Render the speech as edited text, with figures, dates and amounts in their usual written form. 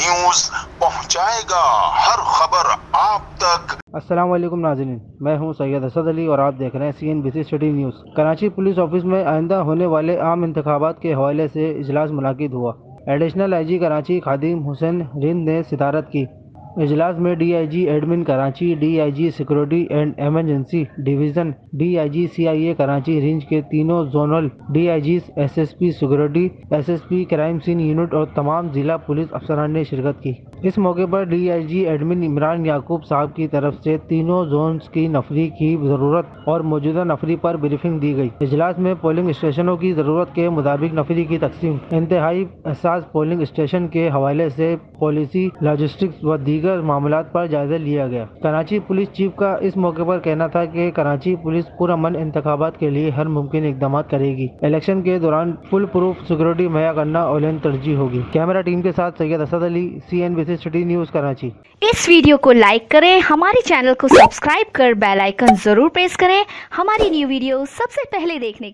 News पहुंचाएगा हर खबर आप तक। अस्सलाम वालेकुम नाज़रीन, मैं हूं सैयद असद अली और आप देख रहे हैं CNBC city news. Karachi police office में आइंदा होने वाले आम इंतखाबात के हवाले से इजलास मुनाकिद हुआ। एडिशनल IG कराची खादिम हुसैन रिंद ने सिदारत की। इजलास में DIG admin Karachi, DIG security and emergency division, DIG CIA Karachi range के तीनों zonal DIGs, SSP security, SSP crime scene unit और तमाम जिला पुलिस अफसरान ने शिरकत की। इस मौके पर DIG एडमिन इमरान याकूब साहब की तरफ से तीनों जोन्स की नफरी की ज़रूरत और मौजूदा नफरी पर ब्रीफिंग दी गई। इजलास में पोलिंग स्टेशनों की ज़रूरत के मुताबिक नफरी की तकसीम, इंतहाई हसास पोलिंग स्टेशन के हवाले से पॉलिसी, लॉजिस्टिक्स व दीगर मामलात पर जायजा लिया गया। कराची पुलिस चीफ का इस मौके पर कहना था कि कराची पुलिस पुरअमन इंतखाबात के लिए हर मुमकिन इकदाम करेगी। इलेक्शन के दौरान फुल प्रूफ सिक्योरिटी मुहैया करना औलियन तरजीह होगी। कैमरा टीम के साथ Syed Asad Ali, CNBC city news Karachi. इस वीडियो को लाइक करें, हमारे चैनल को सब्सक्राइब कर बेल आइकन जरूर प्रेस करें हमारी न्यू वीडियो सबसे पहले देखने के लिए।